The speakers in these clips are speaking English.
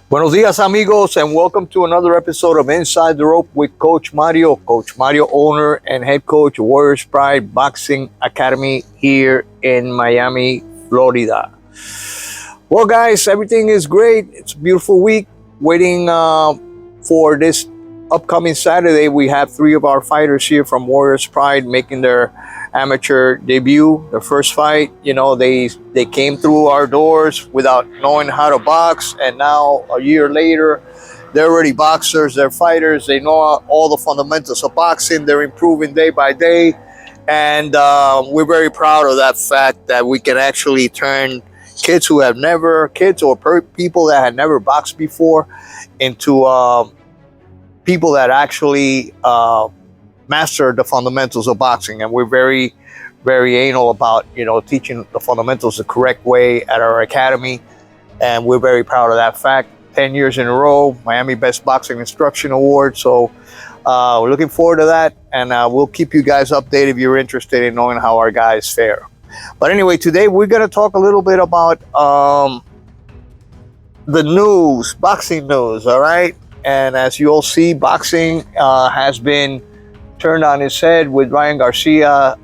Buenos dias, amigos, and welcome to another episode of Inside the Rope with Coach Mario. Coach Mario, owner and head coach, Warriors Pride Boxing Academy here in Miami, Florida. Well, guys, everything is great. It's a beautiful week. Waiting for this upcoming Saturday, we have three of our fighters here from Warriors Pride making their amateur debut, their first fight. You know, they came through our doors without knowing how to box, and now a year later, they're already boxers, they're fighters, they know all the fundamentals of boxing, they're improving day by day, and we're very proud of that fact that we can actually turn kids or people that had never boxed before into people that actually master the fundamentals of boxing. And we're very, very anal about, teaching the fundamentals the correct way at our academy. And we're very proud of that fact. 10 years in a row, Miami Best Boxing Instruction Award. So we're looking forward to that. And we'll keep you guys updated if you're interested in knowing how our guys fare. But anyway, today we're going to talk a little bit about the news, boxing news, all right? And as you all see, boxing has been turned on its head with Ryan Garcia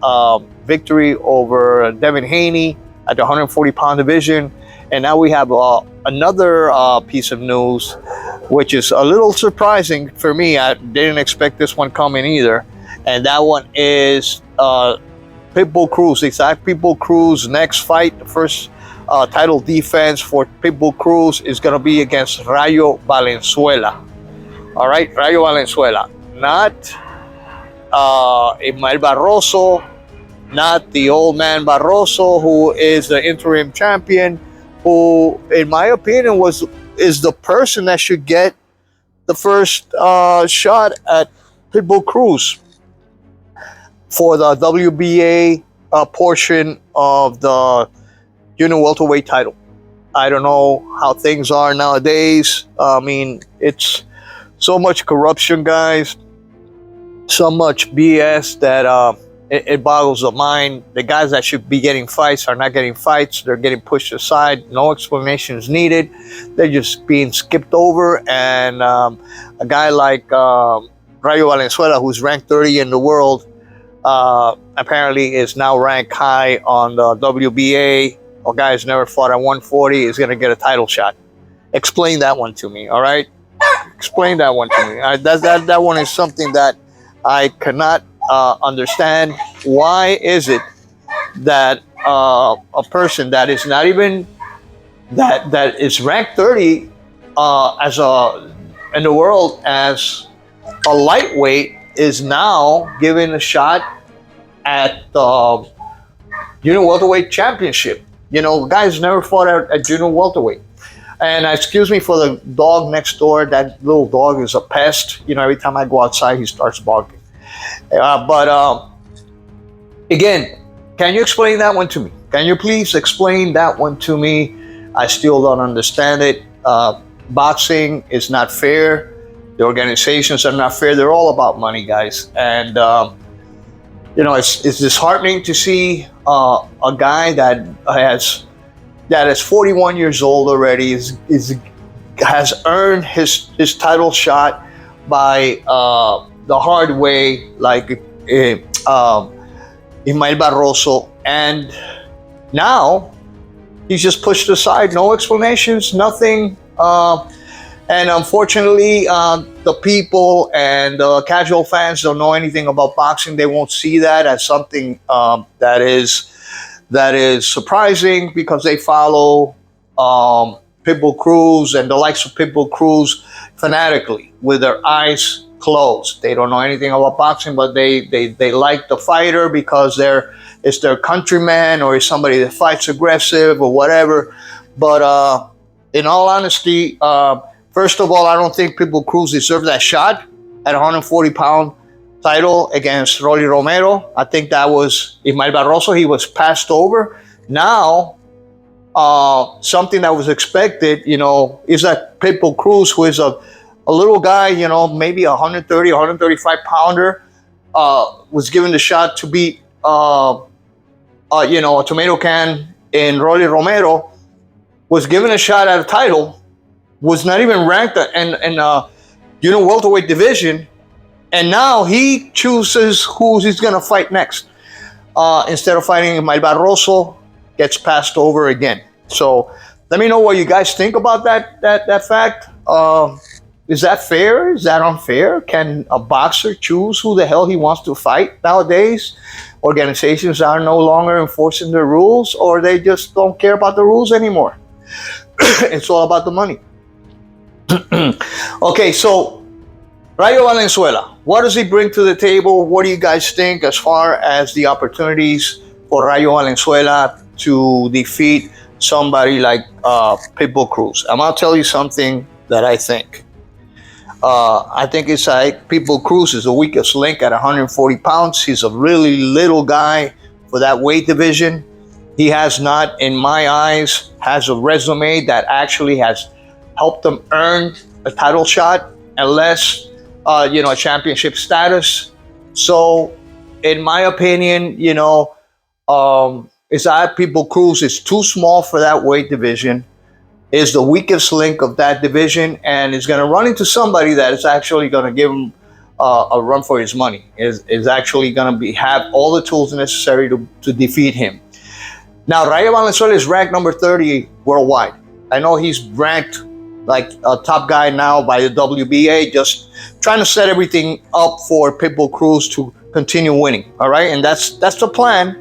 victory over Devin Haney at the 140-pound division. And now we have another piece of news, which is a little surprising for me. I didn't expect this one coming either. And that one is Pitbull Cruz. Exact Pitbull Cruz next fight, the first title defense for Pitbull Cruz is going to be against Rayo Valenzuela. All right, Rayo Valenzuela, not Ismael Barroso, not the old man Barroso, who is the interim champion, who, in my opinion, is the person that should get the first shot at Pitbull Cruz for the WBA portion of the junior welterweight title. I don't know how things are nowadays. I mean, it's so much corruption, guys. So much BS that it boggles the mind. The guys that should be getting fights are not getting fights. They're getting pushed aside. No explanations needed. They're just being skipped over. And a guy like Rayo Valenzuela, who's ranked 30 in the world, apparently is now ranked high on the WBA. A guy who's never fought at 140 is going to get a title shot. Explain that one to me, all right? Explain that one to me. That one is something that I cannot understand. Why is it that a person that is not even that is ranked 30 in the world as a lightweight is now given a shot at the junior welterweight championship? You know, guys never fought at junior welterweight. And excuse me for the dog next door. That little dog is a pest. You know, every time I go outside, he starts barking. But again, can you explain that one to me? Can you please explain that one to me? I still don't understand it. Boxing is not fair. The organizations are not fair. They're all about money, guys. And it's disheartening to see a guy that is 41 years old already, has earned his title shot by the hard way, like Ismael Barroso, and now he's just pushed aside. No explanations, nothing. And unfortunately, the people and the casual fans don't know anything about boxing. They won't see that as something that is surprising, because they follow Pitbull Cruz and the likes of Pitbull Cruz fanatically with their eyes closed. They don't know anything about boxing, but they like the fighter because it's their countryman, or is somebody that fights aggressive or whatever. But in all honesty, first of all, I don't think Pitbull Cruz deserves that shot at 140-pound title against Rolly Romero. I think that was Ismael Barroso. He was passed over. Now, something that was expected, is that Pitbull Cruz, who is a little guy, maybe 130, 135 pounder, was given the shot to beat, a tomato can in Rolly Romero, was given a shot at a title was not even ranked in welterweight division, and now he chooses who he's going to fight next. Instead of fighting Ismael Barroso, gets passed over again. So let me know what you guys think about that fact. Is that fair? Is that unfair? Can a boxer choose who the hell he wants to fight nowadays? Organizations are no longer enforcing the rules, or they just don't care about the rules anymore. It's all about the money. Okay, so Rayo Valenzuela, what does he bring to the table? What do you guys think as far as the opportunities for Rayo Valenzuela to defeat somebody like Pitbull Cruz? I'm going to tell you something that I think. I think it's like Pitbull Cruz is the weakest link at 140 pounds. He's a really little guy for that weight division. He has not, in my eyes, has a resume that actually has helped him earn a title shot, unless, a championship status. So, in my opinion, is that Pitbull Cruz is too small for that weight division, is the weakest link of that division, and is going to run into somebody that is actually going to give him a run for his money, is actually going to have all the tools necessary to defeat him. Now, Rayo Valenzuela is ranked number 30 worldwide. I know he's ranked like a top guy now by the WBA, just trying to set everything up for Pitbull Cruz to continue winning, all right? And that's the plan.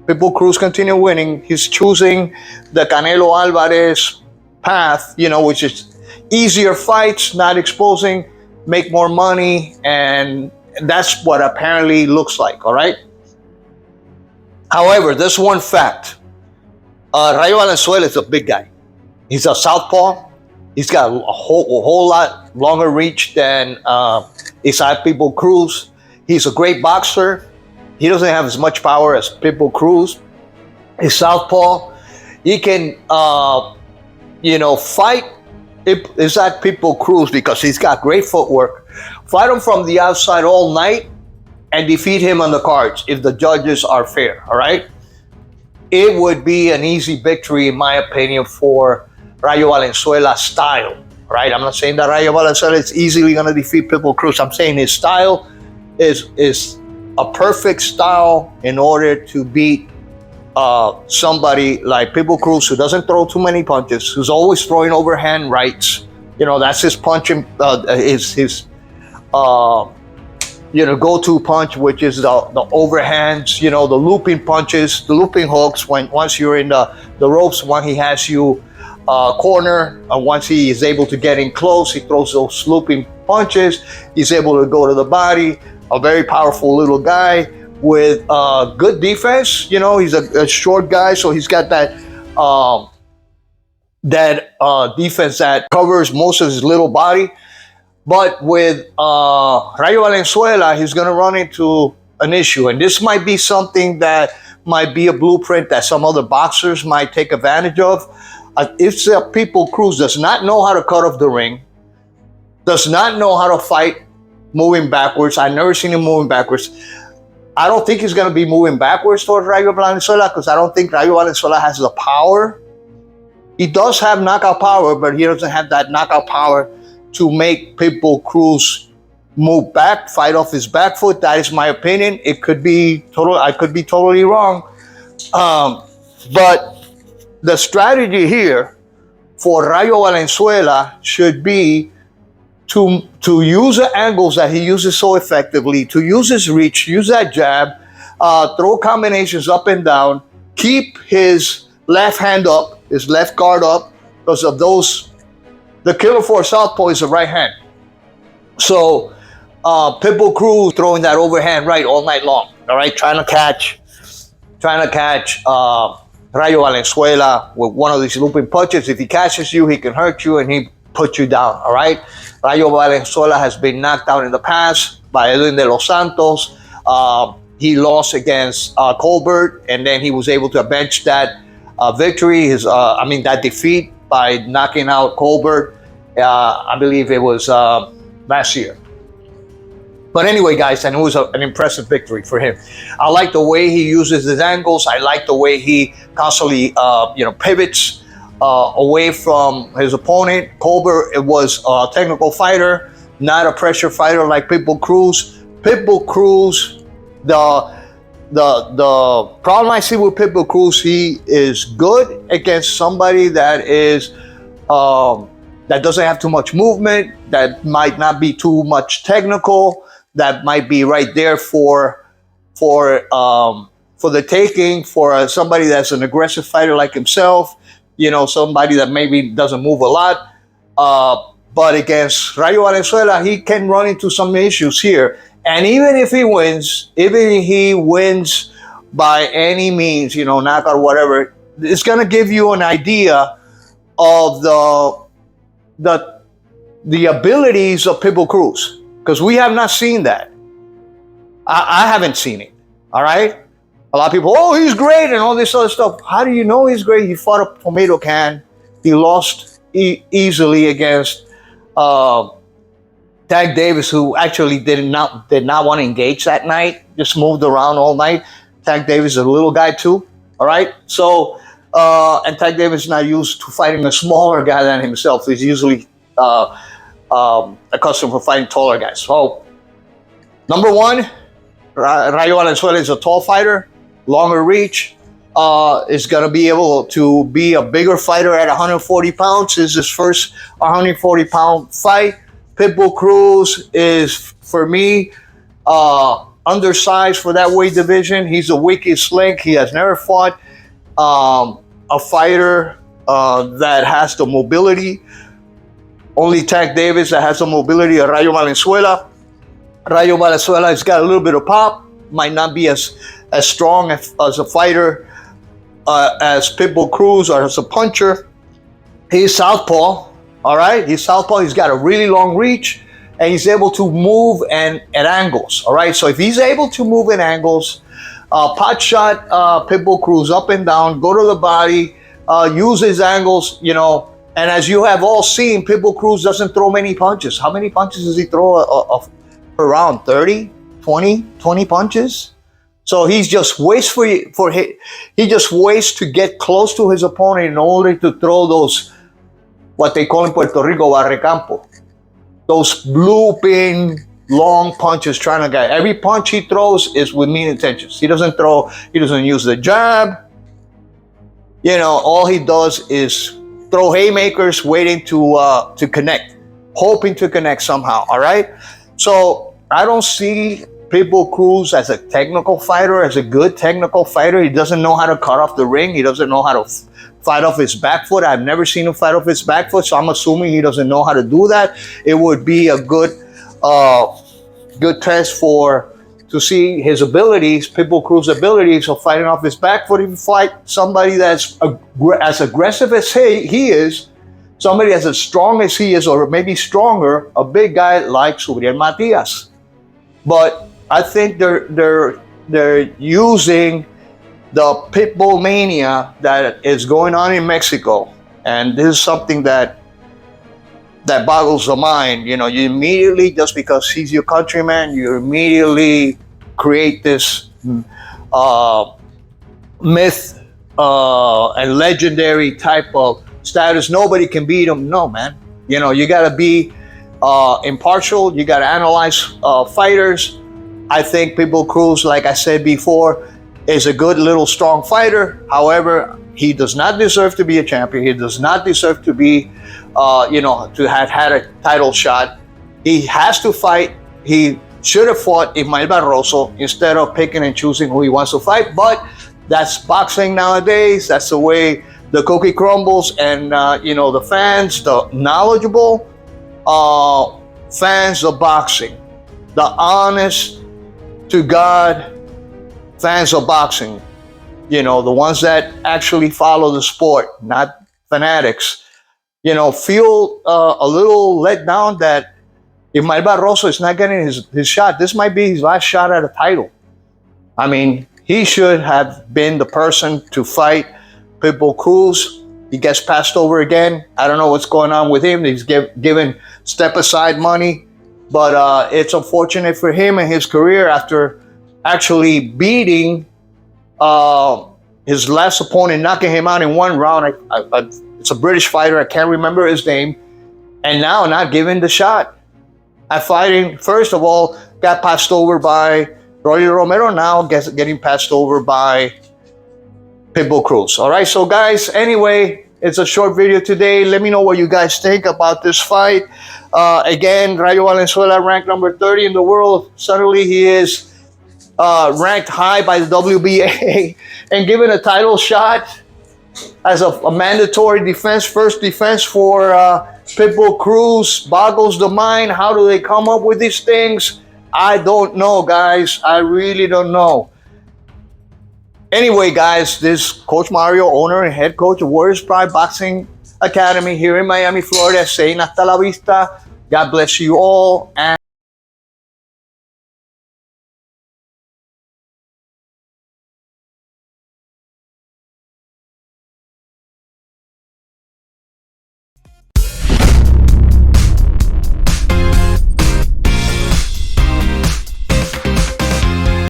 Pitbull Cruz continue winning. He's choosing the Canelo Alvarez path, which is easier fights, not exposing, make more money, and that's what apparently looks like, all right? However, there's one fact. Rayo Valenzuela is a big guy. He's a southpaw. He's got a whole lot longer reach than Isaac Pitbull Cruz. He's a great boxer. He doesn't have as much power as Pitbull Cruz. He's southpaw. He can, fight Isaac Pitbull Cruz because he's got great footwork. Fight him from the outside all night and defeat him on the cards if the judges are fair, all right? It would be an easy victory, in my opinion, for Rayo Valenzuela style, right? I'm not saying that Rayo Valenzuela is easily going to defeat Pitbull Cruz. I'm saying his style is a perfect style in order to beat somebody like Pitbull Cruz, who doesn't throw too many punches, who's always throwing overhand rights. That's his punching, his go-to punch, which is the overhands, the looping punches, the looping hooks. Once you're in the ropes, when he has you corner, once he is able to get in close, he throws those looping punches. He's able to go to the body. A very powerful little guy with good defense. He's a short guy, so he's got that defense that covers most of his little body. But with Rayo Valenzuela, he's going to run into an issue, and this might be something that might be a blueprint that some other boxers might take advantage of. If Pitbull Cruz does not know how to cut off the ring, does not know how to fight moving backwards. I've never seen him moving backwards. I don't think he's going to be moving backwards towards Rayo Valenzuela, because I don't think Rayo Valenzuela has the power. He does have knockout power, but he doesn't have that knockout power to make Pitbull Cruz move back, fight off his back foot. That is my opinion. It could be I could be totally wrong. But the strategy here for Rayo Valenzuela should be to use the angles that he uses so effectively, to use his reach, use that jab, throw combinations up and down, keep his left hand up, his left guard up, because of those. The killer for southpaw is the right hand. So Pitbull Cruz throwing that overhand right all night long, all right, trying to catch Rayo Valenzuela with one of these looping punches. If he catches you, he can hurt you and he put you down, all right? Rayo Valenzuela has been knocked out in the past by Edwin de los Santos. He lost against Colbert, and then he was able to bench that victory, that defeat, by knocking out Colbert. I believe it was last year. But anyway, guys, and it was an impressive victory for him. I like the way he uses his angles. I like the way he constantly, pivots. away from his opponent. Colbert was a technical fighter, not a pressure fighter like Pitbull Cruz. Pitbull Cruz, the problem I see with Pitbull Cruz, he is good against somebody that is that doesn't have too much movement, that might not be too much technical, that might be right there for the taking, for somebody that's an aggressive fighter like himself, somebody that maybe doesn't move a lot. But against Rayo Valenzuela, he can run into some issues here. And even if he wins, by any means, knockout, whatever, it's going to give you an idea of the abilities of Pitbull Cruz, because we have not seen that. I haven't seen it. All right. A lot of people, oh, he's great and all this other stuff. How do you know he's great? He fought a tomato can. He lost easily against Tank Davis, who actually did not want to engage that night. Just moved around all night. Tank Davis is a little guy too. All right. So, and Tank Davis is not used to fighting a smaller guy than himself. He's usually accustomed to fighting taller guys. So, number one, Rayo Valenzuela is a tall fighter, longer reach, is going to be able to be a bigger fighter at 140 pounds. This is his first 140-pound fight. Pitbull Cruz is, for me, undersized for that weight division. He's a weakest link. He has never fought a fighter that has the mobility. Only Tank Davis that has the mobility of Rayo Valenzuela. Rayo Valenzuela has got a little bit of pop, might not be as strong as a fighter as Pitbull Cruz or as a puncher. He's southpaw, all right? He's southpaw. He's got a really long reach, and he's able to move and at angles, all right? So if he's able to move at angles, pot shot Pitbull Cruz up and down, go to the body, use his angles, and as you have all seen, Pitbull Cruz doesn't throw many punches. How many punches does he throw around 30, 20 punches? So he's just waits he just waits to get close to his opponent in order to throw those, what they call in Puerto Rico, barrecampo. Those looping long punches trying to get. Every punch he throws is with mean intentions. He doesn't use the jab. All he does is throw haymakers waiting to connect, hoping to connect somehow, all right? So I don't see Pitbull Cruz as a technical fighter, as a good technical fighter. He doesn't know how to cut off the ring. He doesn't know how to fight off his back foot. I've never seen him fight off his back foot, so I'm assuming he doesn't know how to do that. It would be a good test to see his abilities, Pitbull Cruz's abilities of fighting off his back foot. If you fight somebody that's as aggressive as he is, somebody as strong as he is, or maybe stronger, a big guy like Subriel Matias. But I think they're using the Pitbull mania that is going on in Mexico, and this is something that boggles the mind. You immediately, just because he's your countryman, you immediately create this myth and legendary type of status. Nobody can beat him. No, man. You got to be impartial. You got to analyze fighters. I think Pitbull Cruz, like I said before, is a good little strong fighter. However, he does not deserve to be a champion. He does not deserve to be, to have had a title shot. He has to fight. He should have fought Ismael Barroso instead of picking and choosing who he wants to fight. But that's boxing nowadays. That's the way the cookie crumbles. And, the fans, the knowledgeable fans of boxing, the honest to God fans of boxing, the ones that actually follow the sport, not fanatics, feel a little let down that Ismael Barroso is not getting his shot. This might be his last shot at a title. I mean, he should have been the person to fight Pitbull Cruz. He gets passed over again. I don't know what's going on with him. He's given step-aside money. But it's unfortunate for him and his career after actually beating his last opponent, knocking him out in one round. It's a British fighter. I can't remember his name. And now not giving the shot at fighting. First of all, got passed over by Rolly Romero. Now getting passed over by Pitbull Cruz. All right, so guys, anyway, it's a short video today. Let me know what you guys think about this fight. Again, Rayo Valenzuela ranked number 30 in the world. Suddenly he is ranked high by the WBA and given a title shot as a mandatory defense, first defense for Pitbull Cruz. Boggles the mind. How do they come up with these things? I don't know, guys. I really don't know. Anyway, guys, this Coach Mario, owner and head coach of Warriors Pride Boxing Academy here in Miami, Florida, saying hasta la vista. God bless you all. And